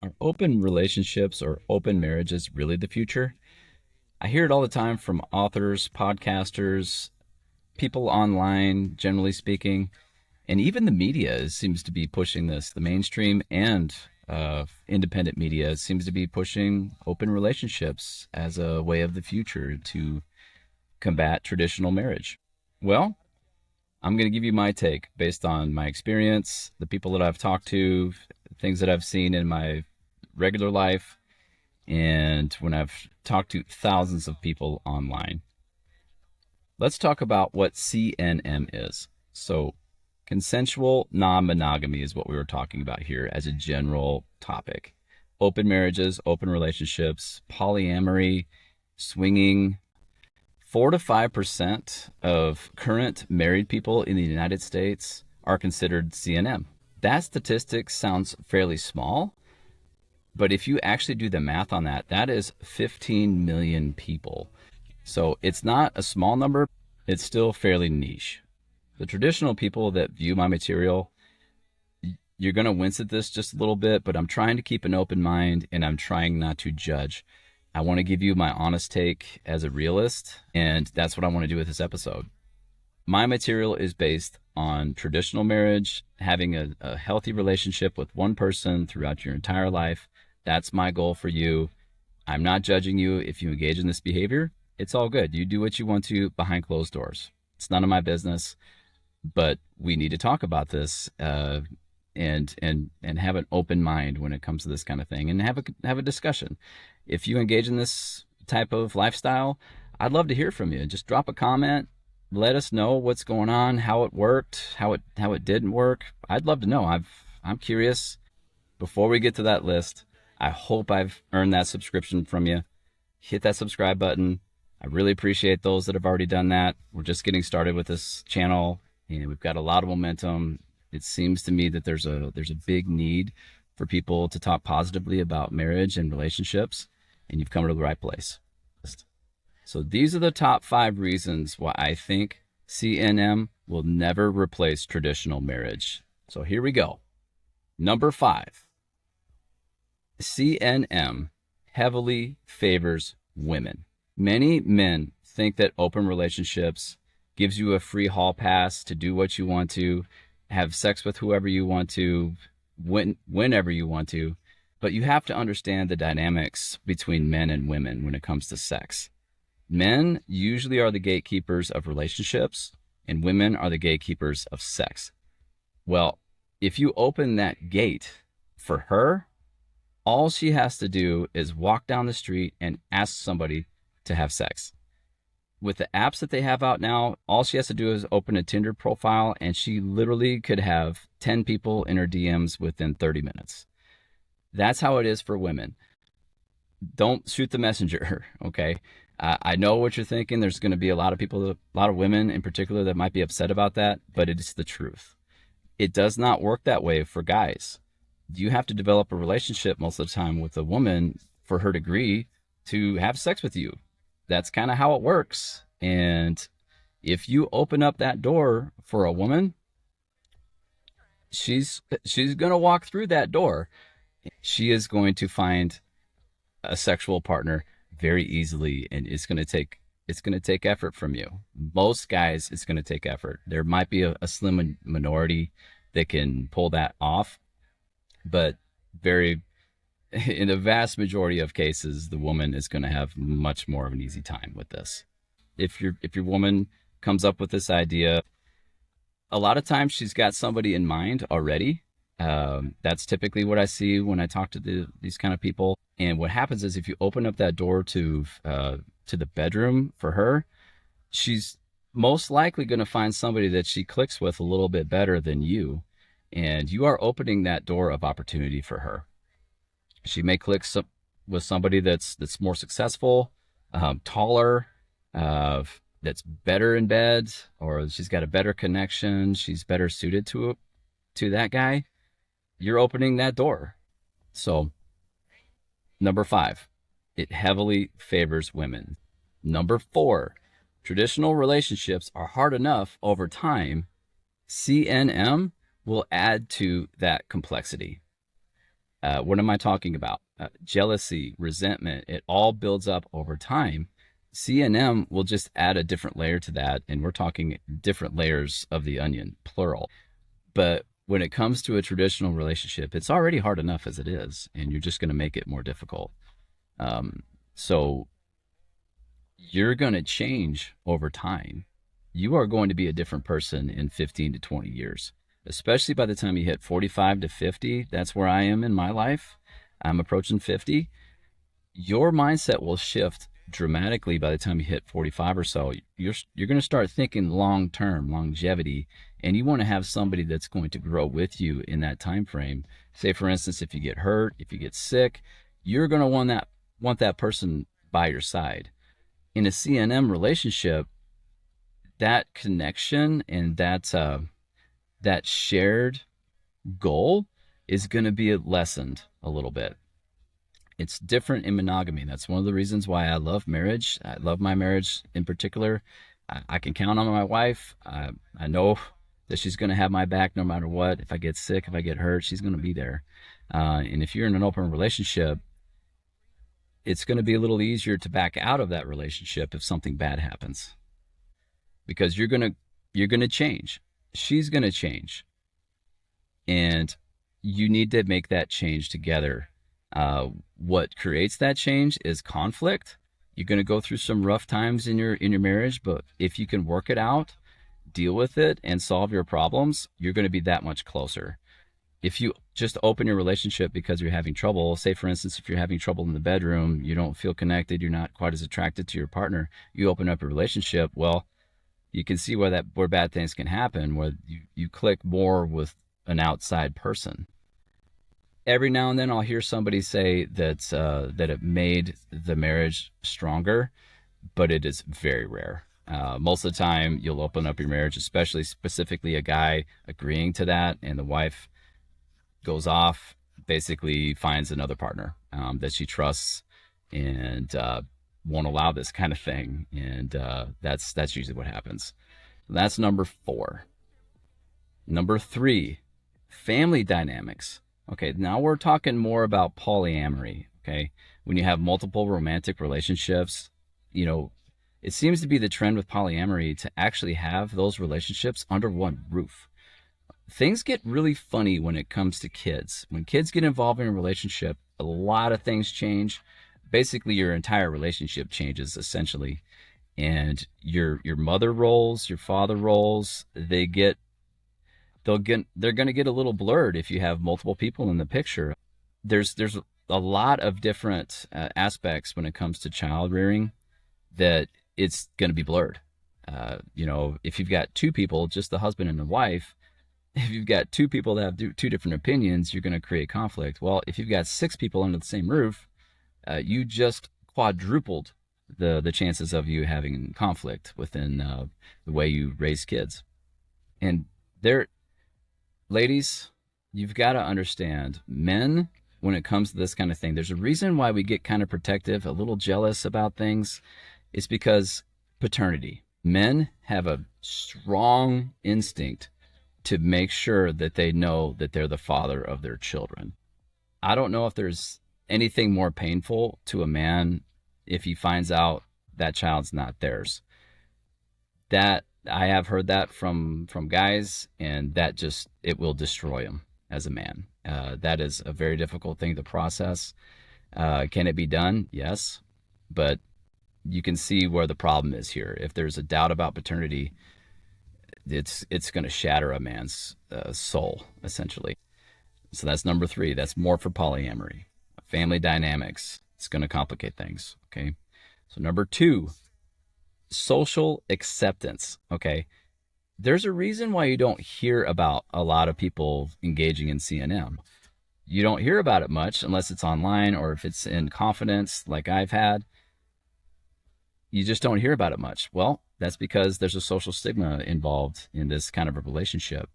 Are open relationships or open marriages really the future? I hear it all the time from authors, podcasters, people online, generally speaking, and even the media seems to be pushing this. The mainstream and independent media seems to be pushing open relationships as a way of the future to combat traditional marriage. Well, I'm going to give you my take based on my experience, the people that I've talked to, things that I've seen in my regular life, and when I've talked to thousands of people online. Let's talk about what CNM is. So, consensual non monogamy is what we were talking about here as a general topic. Open marriages, open relationships, polyamory, swinging. 4 to 5% of current married people in the United States are considered CNM. That statistic sounds fairly small, but if you actually do the math on that, that is 15 million people. So it's not a small number, it's still fairly niche. The traditional people that view my material, you're going to wince at this just a little bit, but I'm trying to keep an open mind and I'm trying not to judge. I want to give you my honest take as a realist, and that's what I want to do with this episode. My material is based on traditional marriage, having a healthy relationship with one person throughout your entire life. That's my goal for you. I'm not judging you if you engage in this behavior. It's all good. You do what you want to behind closed doors. It's none of my business, but we need to talk about this and have an open mind when it comes to this kind of thing, and have a discussion. If you engage in this type of lifestyle, I'd love to hear from you. Just drop a comment. Let us know what's going on, how it worked, how it didn't work. I'd love to know. I'm curious. Before we get to that list, I hope I've earned that subscription from you. Hit that subscribe button. I really appreciate those that have already done that. We're just getting started with this channel, and we've got a lot of momentum. It seems to me that there's a big need for people to talk positively about marriage and relationships, and you've come to the right place. So these are the top 5 reasons why I think CNM will never replace traditional marriage. So here we go. Number 5, CNM heavily favors women. Many men think that open relationships gives you a free hall pass to do what you want to, have sex with whoever you want to, whenever you want to, but you have to understand the dynamics between men and women when it comes to sex. Men usually are the gatekeepers of relationships, and women are the gatekeepers of sex. Well, if you open that gate for her, all she has to do is walk down the street and ask somebody to have sex. With the apps that they have out now, all she has to do is open a Tinder profile, and she literally could have 10 people in her DMs within 30 minutes. That's how it is for women. Don't shoot the messenger, okay? I know what you're thinking. There's going to be a lot of people, a lot of women in particular, that might be upset about that, but it's the truth. It does not work that way for guys. You have to develop a relationship most of the time with a woman for her to agree to have sex with you. That's kind of how it works. And if you open up that door for a woman, she's going to walk through that door. She is going to find a sexual partner very easily, and it's going to take effort from you. Most guys, it's going to take effort. There might be a slim minority that can pull that off, but in the vast majority of cases, the woman is going to have much more of an easy time with this. If your woman comes up with this idea, a lot of times she's got somebody in mind already. That's typically what I see when I talk to these kind of people. And what happens is, if you open up that door to the bedroom for her, she's most likely going to find somebody that she clicks with a little bit better than you. And you are opening that door of opportunity for her. She may click with somebody that's more successful, taller, that's better in bed, or she's got a better connection. She's better suited to that guy. You're opening that door. So, number 5, it heavily favors women. Number 4, traditional relationships are hard enough over time. CNM will add to that complexity. What am I talking about? Jealousy, resentment, it all builds up over time. CNM will just add a different layer to that, and we're talking different layers of the onion, plural. But when it comes to a traditional relationship, it's already hard enough as it is, and you're just going to make it more difficult. So you're going to change over time. You are going to be a different person in 15 to 20 years, especially by the time you hit 45 to 50. That's where I am in my life. I'm approaching 50. Your mindset will shift dramatically by the time you hit 45 or so. You're going to start thinking long-term, longevity, and you want to have somebody that's going to grow with you in that time frame. Say, for instance, if you get hurt, if you get sick, you're going to want that person by your side. In a CNM relationship, that connection and that shared goal is going to be lessened a little bit. It's different in monogamy. That's one of the reasons why I love marriage. I love my marriage in particular. I can count on my wife. I know that she's going to have my back no matter what. If I get sick, if I get hurt, she's going to be there. And if you're in an open relationship, it's going to be a little easier to back out of that relationship if something bad happens, because you're going to change. She's going to change, and you need to make that change together. What creates that change is conflict. You're going to go through some rough times in your marriage, but if you can work it out, deal with it, and solve your problems, you're going to be that much closer. If you just open your relationship because you're having trouble, say for instance, if you're having trouble in the bedroom, you don't feel connected, you're not quite as attracted to your partner, you open up a relationship, well, you can see where bad things can happen, where you click more with an outside person. Every now and then I'll hear somebody say that it made the marriage stronger, but it is very rare. Most of the time you'll open up your marriage, especially specifically a guy agreeing to that, and the wife goes off, basically finds another partner that she trusts and won't allow this kind of thing. And that's usually what happens. That's number 4. Number 3, family dynamics. Okay, now we're talking more about polyamory. Okay, when you have multiple romantic relationships, it seems to be the trend with polyamory to actually have those relationships under one roof. Things get really funny when it comes to kids. When kids get involved in a relationship, a lot of things change. Basically, your entire relationship changes essentially, and your mother roles, your father roles, they're going to get a little blurred if you have multiple people in the picture. There's a lot of different aspects when it comes to child rearing that it's going to be blurred. If you've got 2 people, just the husband and the wife, if you've got 2 people that have 2 different opinions, you're going to create conflict. Well, if you've got 6 people under the same roof, you just quadrupled the chances of you having conflict within the way you raise kids. And ladies, you've got to understand, men, when it comes to this kind of thing, there's a reason why we get kind of protective, a little jealous about things. It's because paternity. Men have a strong instinct to make sure that they know that they're the father of their children. I don't know if there's anything more painful to a man if he finds out that child's not theirs. That I have heard that from guys, and that it will destroy him as a man. That is a very difficult thing to process. Can it be done? Yes, but you can see where the problem is here. If there's a doubt about paternity, it's going to shatter a man's soul, essentially. So that's number 3. That's more for polyamory. Family dynamics. It's going to complicate things. Okay. So number 2, social acceptance. Okay. There's a reason why you don't hear about a lot of people engaging in CNM. You don't hear about it much unless it's online or if it's in confidence like I've had. You just don't hear about it much. Well, that's because there's a social stigma involved in this kind of a relationship.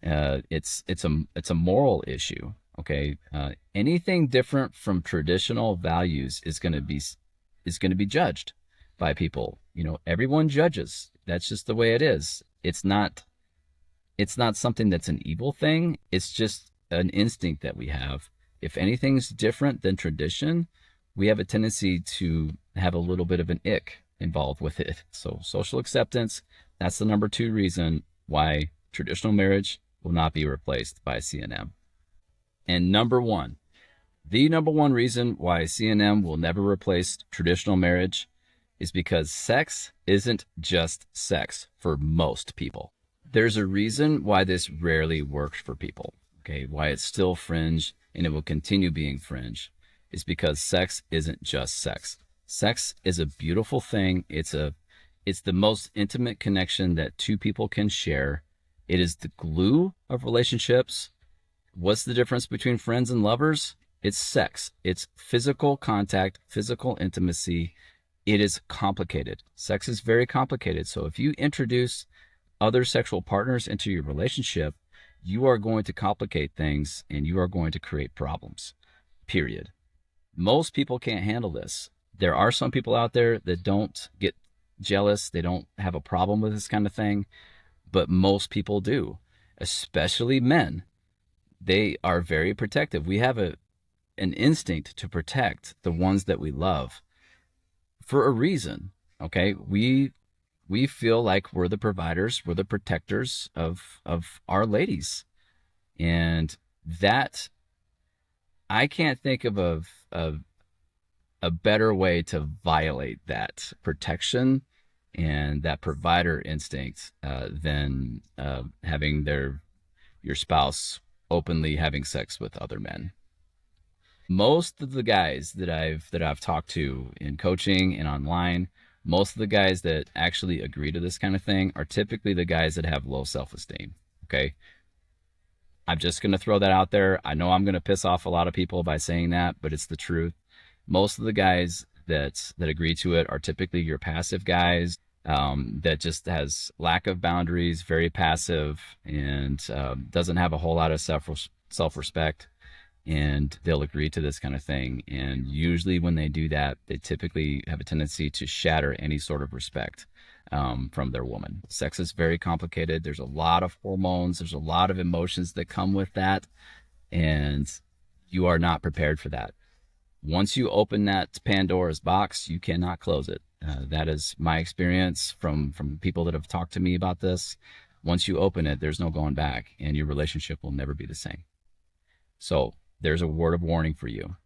It's a moral issue. Okay, anything different from traditional values is going to be judged by people. Everyone judges. That's just the way it is. It's not something that's an evil thing. It's just an instinct that we have, if anything's different than tradition, we have a tendency to have a little bit of an ick involved with it. So social acceptance, that's the number 2 reason why traditional marriage will not be replaced by CNM. And the number one reason why CNM will never replace traditional marriage is because sex isn't just sex for most people. There's a reason why this rarely works for people, okay? Why it's still fringe and it will continue being fringe is because sex isn't just sex. Sex is a beautiful thing. It's the most intimate connection that 2 people can share. It is the glue of relationships. What's the difference between friends and lovers? It's sex. It's physical contact, physical intimacy. It is complicated. Sex is very complicated. So if you introduce other sexual partners into your relationship, you are going to complicate things and you are going to create problems, period. Most people can't handle this. There are some people out there that don't get jealous. They don't have a problem with this kind of thing, but most people do, especially men. They are very protective. We have an instinct to protect the ones that we love for a reason, okay? We feel like we're the providers, we're the protectors of our ladies. And that, I can't think of a better way to violate that protection and that provider instinct than having your spouse openly having sex with other men. Most of the guys that I've talked to in coaching and online, most of the guys that actually agree to this kind of thing are typically the guys that have low self-esteem, okay? I'm just going to throw that out there. I know I'm going to piss off a lot of people by saying that, but it's the truth. Most of the guys that agree to it are typically your passive guys that just has lack of boundaries, very passive, and doesn't have a whole lot of self-respect. And they'll agree to this kind of thing. And usually when they do that, they typically have a tendency to shatter any sort of respect from their woman. Sex is very complicated. There's a lot of hormones. There's a lot of emotions that come with that. And you are not prepared for that. Once you open that Pandora's box, you cannot close it. That is my experience from people that have talked to me about this. Once you open it, there's no going back, and your relationship will never be the same. So there's a word of warning for you.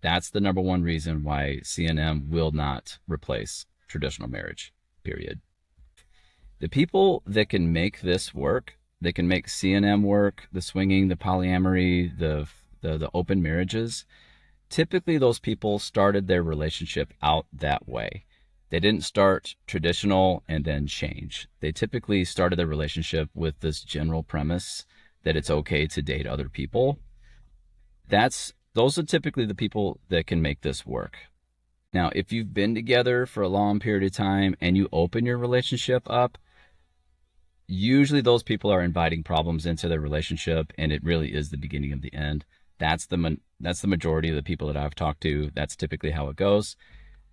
That's the number 1 reason why CNM will not replace traditional marriage, period. The people that can make this work, that can make CNM work, the swinging, the polyamory, the open marriages, typically those people started their relationship out that way. They didn't start traditional and then change. They typically started their relationship with this general premise that it's okay to date other people. Those are typically the people that can make this work. Now, if you've been together for a long period of time and you open your relationship up, usually those people are inviting problems into their relationship, and it really is the beginning of the end. That's the majority of the people that I've talked to. That's typically how it goes.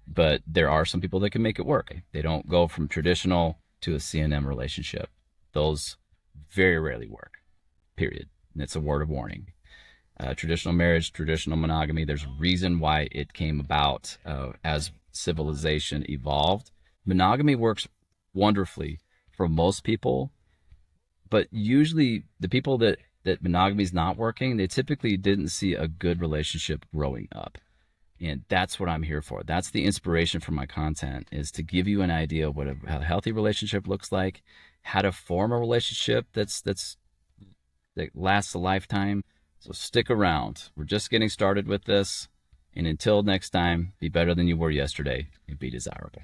But there are some people that can make it work. They don't go from traditional to a CNM relationship. Those very rarely work, period. And it's a word of warning. Traditional marriage, traditional monogamy, there's a reason why it came about as civilization evolved. Monogamy works wonderfully for most people, but usually the people that monogamy is not working, they typically didn't see a good relationship growing up. And that's what I'm here for. That's the inspiration for my content, is to give you an idea of what a healthy relationship looks like, how to form a relationship that lasts a lifetime. So stick around. We're just getting started with this. And until next time, be better than you were yesterday and be desirable.